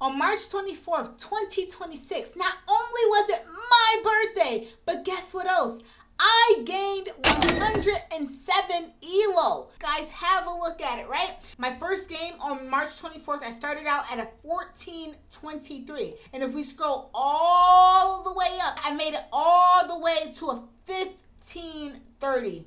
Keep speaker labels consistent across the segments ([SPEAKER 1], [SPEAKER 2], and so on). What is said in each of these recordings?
[SPEAKER 1] on March 24th, 2026, not only was it my birthday, but guess what else? I gained 107 ELO. Guys, have a look at it, right? My first game on March 24th, I started out at a 1423. And if we scroll all the way up, I made it all the way to a 1530.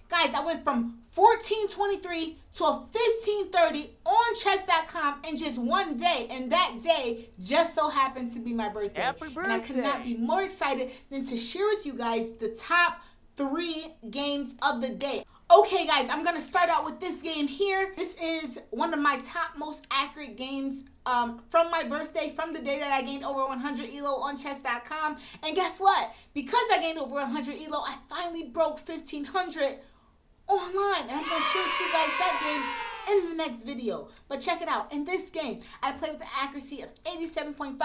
[SPEAKER 1] Guys, I went from 1423 to a 1530 on chess.com in just one day, and that day just so happened to be my birthday.
[SPEAKER 2] Happy birthday.
[SPEAKER 1] And I could not be more excited than to share with you guys the top 3 games of the day. Okay guys, I'm going to start out with this game here. This is one of my top most accurate games from my birthday, from the day that I gained over 100 ELO on chess.com. And guess what? Because I gained over 100 ELO, I finally broke 1500 online, and I'm going to share with you guys that game in the next video. But check it out. In this game, I played with an accuracy of 87.5.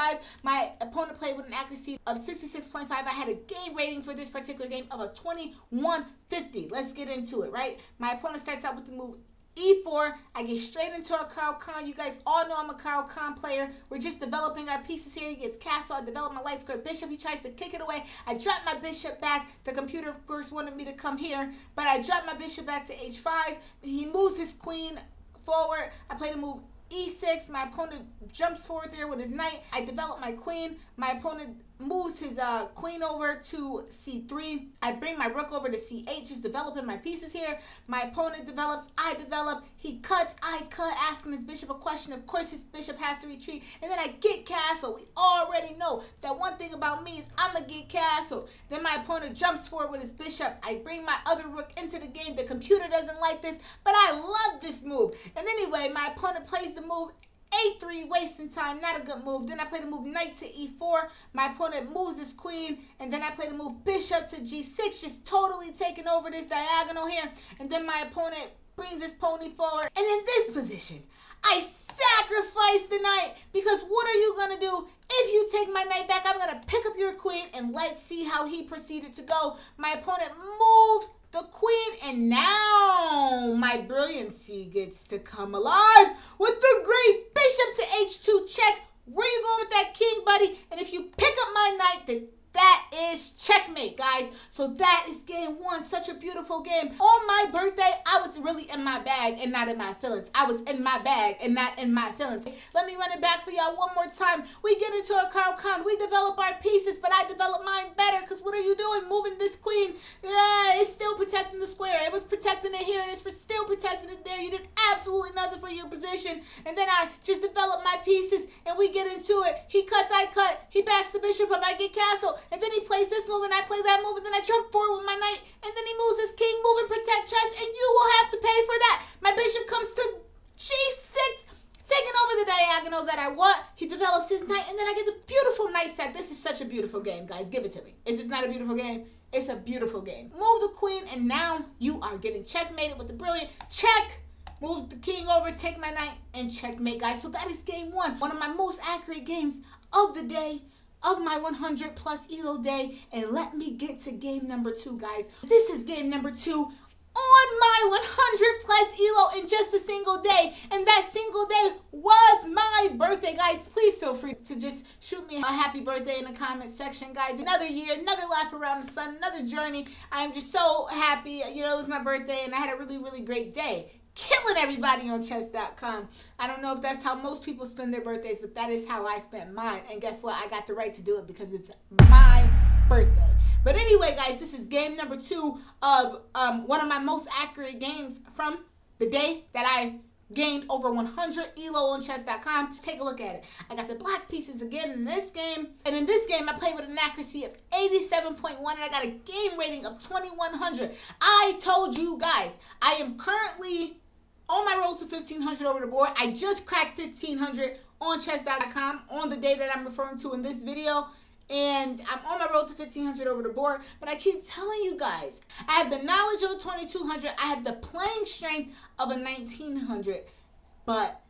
[SPEAKER 1] My opponent played with an accuracy of 66.5. I had a game rating for this particular game of a 2150. Let's get into it, right? My opponent starts out with the move E4. I get straight into a Caro-Kann. You guys all know I'm a Caro-Kann player. We're just developing our pieces here. He gets castle. I develop my light square bishop. He tries to kick it away. I drop my bishop back. The computer, of course, wanted me to come here, but I drop my bishop back to h5. He moves his queen forward. I play the move e6. My opponent jumps forward there with his knight. I develop my queen. My opponent moves his queen over to c3. I bring my rook over to c8, just developing my pieces here. My opponent develops, I develop, he cuts, I cut, asking his bishop a question. Of course, his bishop has to retreat, and then I get castle. We already know that one thing about me is I'm gonna get castle. Then my opponent jumps forward with his bishop. I bring my other rook into the game. The computer doesn't like this, but I love this move. And anyway, my opponent plays the move a3, wasting time, not a good move. Then I play the move knight to e4. My opponent moves his queen, and then I play the move bishop to g6, just totally taking over this diagonal here. And then my opponent brings his pony forward. And in this position, I sacrifice the knight, because what are you going to do? If you take my knight back, I'm going to pick up your queen, and let's see how he proceeded to go. My opponent moved the queen, and now my brilliancy gets to come alive with the great bishop to h2 check. Where you going with that king, buddy? And if you pick up my knight, then that is checkmate, guys. So that is game 1. Such a beautiful game. On my birthday, I was really in my bag and not in my feelings. I was in my bag and not in my feelings. Let me run it back for y'all one more time. We get into a Caro-Kann. We develop our pieces, but I develop mine better, because what are you doing? Moving this queen. It's still protecting the square. It was protecting it here, and it's still protecting it there. You did absolutely nothing for your position. And then I just develop my pieces, and we get into it. He cuts, I cut. He backs the bishop up. I get castle. And then he plays this move, and I play that move, and then I jump forward with my knight, and then he moves his king, move and protect chess, and you will have to pay for that. My bishop comes to g6, taking over the diagonal that I want. He develops his knight, and then I get a beautiful knight set. This is such a beautiful game, guys. Give it to me. Is this not a beautiful game? It's a beautiful game. Move the queen, and now you are getting checkmated with the brilliant check. Move the king over, take my knight, and checkmate, guys. So that is game 1. One of my most accurate games of the day, of my 100 plus ELO day. And let me get to game number 2, guys. This is game number 2 on my 100 plus ELO in just a single day. And that single day was my birthday, guys. Please feel free to just shoot me a happy birthday in the comment section, guys. Another year, another lap around the sun, another journey. I am just so happy. You know, it was my birthday, and I had a really, really great day. Killing everybody on chess.com. I don't know if that's how most people spend their birthdays, but that is how I spent mine. And guess what? I got the right to do it because it's my birthday. But anyway, guys, this is game number 2 of one of my most accurate games from the day that I gained over 100 ELO on chess.com. Take a look at it. I got the black pieces again in this game. And in this game, I played with an accuracy of 87.1, and I got a game rating of 2100. I told you guys, I am currently on my road to 1500 over the board. I just cracked 1500 on chess.com on the day that I'm referring to in this video. And I'm on my road to 1500 over the board. But I keep telling you guys, I have the knowledge of a 2200. I have the playing strength of a 1900. But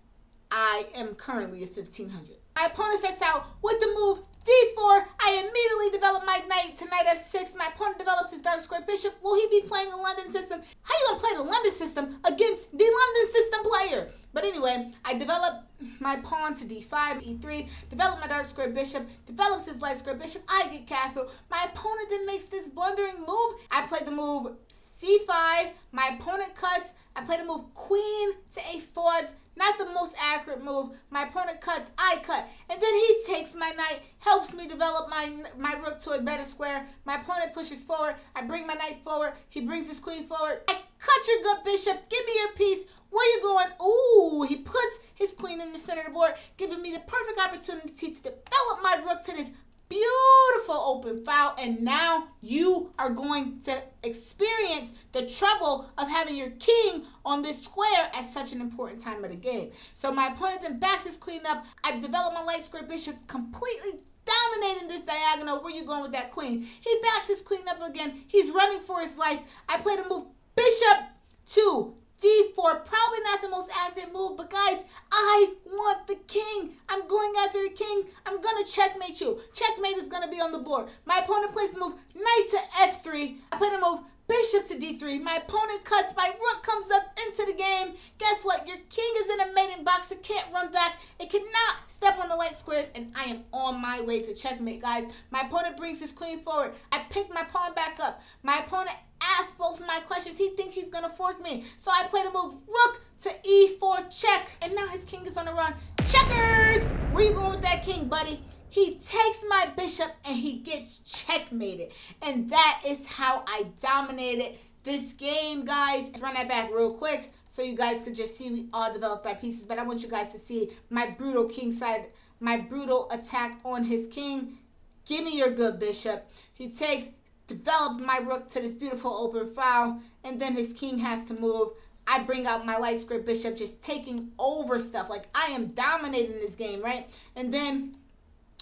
[SPEAKER 1] I am currently at 1500. My opponent starts out with the move D4, I immediately develop my knight to knight F6. My opponent develops his dark square bishop. Will he be playing a London system? How you gonna play the London system against the London system player? But anyway, I develop my pawn to D5, E3, develop my dark square bishop, develops his light square bishop, I get castle. My opponent then makes this blundering move. I play the move C5, my opponent cuts. I play the move queen to A5, not the most accurate move. My opponent cuts, I cut. And then he takes my knight, helps me develop my rook to a better square. My opponent pushes forward, I bring my knight forward, he brings his queen forward. I cut your good bishop, give me your piece. Where you going? Ooh, he puts his queen in the center of the board, giving me the perfect opportunity to develop my rook to this beautiful open file. And now you are going to experience the trouble of having your king on this square at such an important time of the game. So my opponent then backs his queen up. I develop my light square bishop, completely dominating this diagonal. Where you going with that queen? He backs his queen up again. He's running for his life. I play the move bishop to D4, probably not the most accurate move, but guys, I want the king. I'm going after the king. I'm going to checkmate you. Checkmate is going to be on the board. My opponent plays the move knight to F3. I play the move bishop to D3. My opponent cuts. My rook comes up into the game. Guess what? Your king is in a mating box. It can't run back. It cannot step on the light squares, and I am on my way to checkmate, guys. My opponent brings his queen forward. I pick my pawn back up. My opponent asks both my questions. He thinks he's going to fork me. So I play the move rook to E4 check. And now his king is on the run. Checkers! Where you going with that king, buddy? He takes my bishop and he gets checkmated. And that is how I dominated this game, guys. Let's run that back real quick so you guys could just see we all developed our pieces. But I want you guys to see my brutal king side, my brutal attack on his king. Give me your good bishop. He takes, developed my rook to this beautiful open file, and then his king has to move. I bring out my light square bishop, just taking over stuff. Like, I am dominating this game, right? And then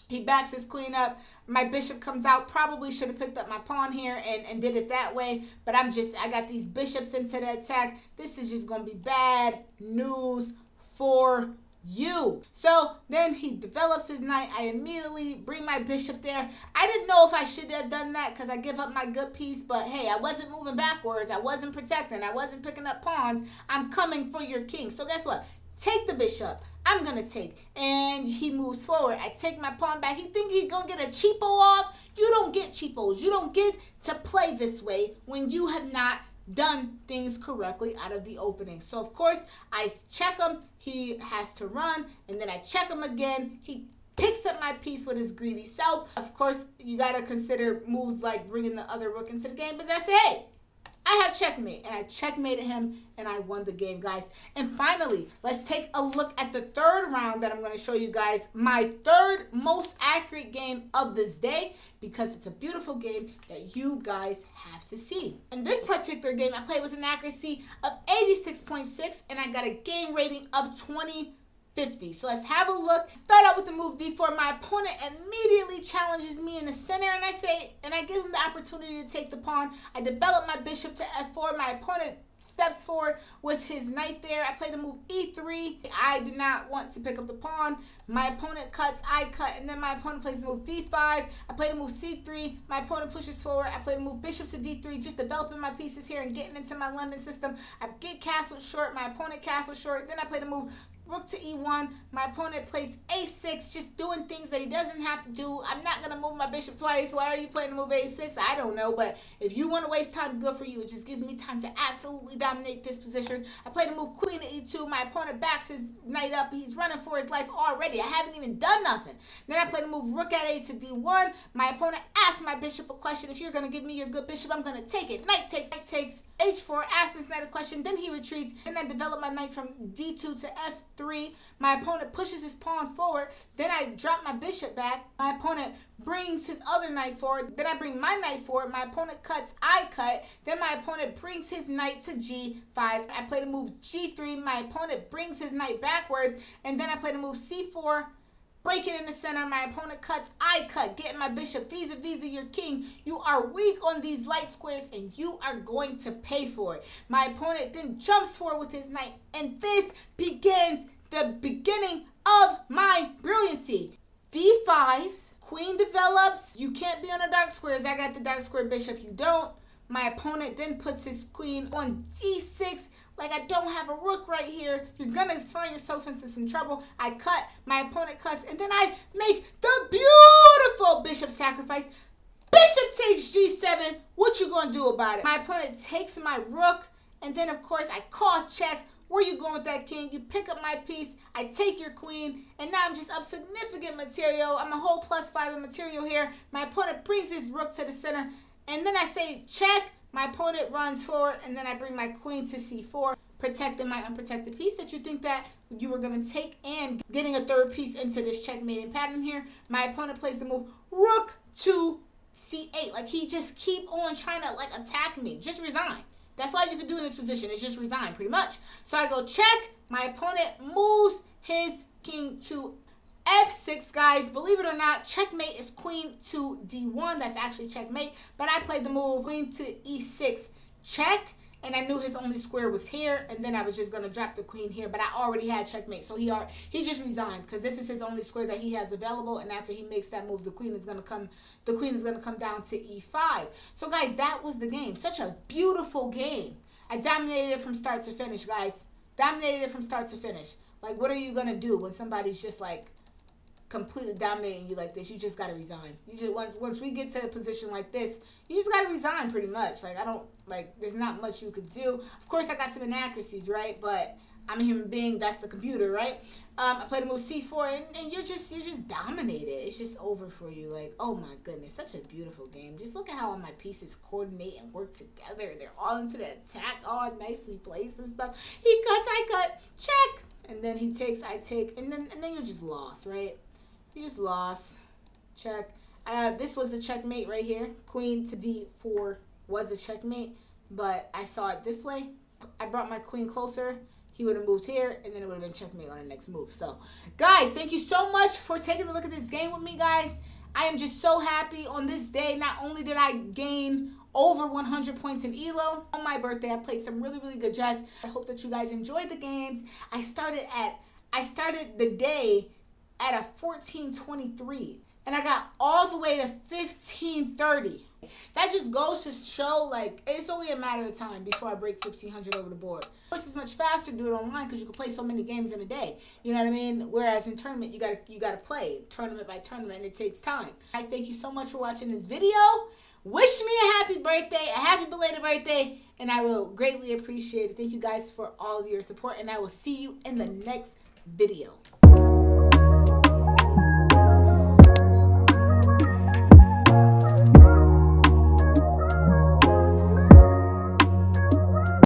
[SPEAKER 1] he backs his queen up. My bishop comes out. Probably should have picked up my pawn here and did it that way. But I got these bishops into the attack. This is just going to be bad news for you. So then he develops his knight. I immediately bring my bishop there. I didn't know if I should have done that because I give up my good piece, but hey, I wasn't moving backwards. I wasn't protecting. I wasn't picking up pawns. I'm coming for your king. So guess what? Take the bishop. I'm going to take. And he moves forward. I take my pawn back. He think he's going to get a cheapo off. You don't get cheapos. You don't get to play this way when you have not done things correctly out of the opening. So of course I check him, he has to run, and then I check him again. He picks up my piece with his greedy self. Of course you got to consider moves like bringing the other rook into the game, but that's it. Hey, I have checkmate, and I checkmated him, and I won the game, guys. And finally, let's take a look at the third round that I'm going to show you guys. My third most accurate game of this day, because it's a beautiful game that you guys have to see. In this particular game, I played with an accuracy of 86.6, and I got a game rating of 2050. So let's have a look. Start out with the move D4. My opponent immediately challenges me in the center, and I give him the opportunity to take the pawn. I develop my bishop to F4. My opponent steps forward with his knight there. I play the move E3. I did not want to pick up the pawn. My opponent cuts, I cut, and then my opponent plays the move D5. I play the move C3. My opponent pushes forward. I play the move bishop to D3, just developing my pieces here and getting into my London system. I get castled short. My opponent castled short. Then I play the move rook to E1. My opponent plays A6, just doing things that he doesn't have to do. I'm not going to move my bishop twice. Why are you playing the move A6? I don't know, but if you want to waste time, good for you. It just gives me time to absolutely dominate this position. I play the move queen to E2. My opponent backs his knight up. He's running for his life already. I haven't even done nothing. Then I play the move rook at A to D1. My opponent asks my bishop a question. If you're going to give me your good bishop, I'm going to take it. Knight takes H4, asks this knight a question. Then he retreats. Then I develop my knight from D2 to F3. My opponent pushes his pawn forward. Then I drop my bishop back. My opponent brings his other knight forward. Then I bring my knight forward. My opponent cuts, I cut. Then my opponent brings his knight to G5. I play the move G3. My opponent brings his knight backwards. And then I play the move C4. Break it in the center. My opponent cuts, I cut. Getting my bishop vis-a-vis your king. You are weak on these light squares, and you are going to pay for it. My opponent then jumps forward with his knight, and this begins the beginning of my brilliancy. D5, queen develops. You can't be on the dark squares. I got the dark square bishop. You don't. My opponent then puts his queen on d6. Like, I don't have a rook right here. You're going to find yourself into some trouble. I cut. My opponent cuts. And then I make the beautiful bishop sacrifice. Bishop takes g7. What you going to do about it? My opponent takes my rook. And then, of course, I call check. Where you going with that king? You pick up my piece. I take your queen. And now I'm just up significant material. I'm a whole +5 in material here. My opponent brings his rook to the center. And then I say check. My opponent runs forward. And then I bring my queen to c4. Protecting my unprotected piece that you think that you were going to take. And getting a third piece into this checkmating pattern here. My opponent plays the move rook to c8. Like, he just keep on trying to, like, attack me. Just resign. That's all you can do in this position is just resign, pretty much. So I go check. My opponent moves his king to f6, guys. Believe it or not, checkmate is queen to d1. That's actually checkmate. But I played the move queen to e6 check. And I knew his only square was here. And then I was just going to drop the queen here. But I already had checkmate. So he just resigned. Because this is his only square that he has available. And after he makes that move, the queen is going to come down to e5. So, guys, that was the game. Such a beautiful game. I dominated it from start to finish, guys. Dominated it from start to finish. Like, what are you going to do when somebody's just, like, completely dominating you like this? You just got to resign. You just once we get to a position like this, you just got to resign pretty much. Like, there's not much you could do. Of course, I got some inaccuracies, right? But I'm a human being. That's the computer, right? I played a move c4, and you're just dominated. It's just over for you. Like, oh my goodness, such a beautiful game. Just look at how all my pieces coordinate and work together. They're all into the attack, all nicely placed and stuff. He cuts, I cut, check, and then he takes, I take, and then you're just lost, right? You just lost. Check. This was the checkmate right here. Queen to d4 was the checkmate, but I saw it this way. I brought my queen closer. He would have moved here, and then it would have been checkmate on the next move. So, guys, thank you so much for taking a look at this game with me, guys. I am just so happy on this day. Not only did I gain over 100 points in ELO on my birthday, I played some really, really good chess. I hope that you guys enjoyed the games. I started the day at a 1423, and I got all the way to 1530. That just goes to show, like, it's only a matter of time before I break 1500 over the board. Of course, it's much faster to do it online because you can play so many games in a day. You know what I mean? Whereas in tournament, you gotta play tournament by tournament, and it takes time. Guys, thank you so much for watching this video. Wish me a happy birthday, a happy belated birthday, and I will greatly appreciate it. Thank you guys for all of your support, and I will see you in the next video.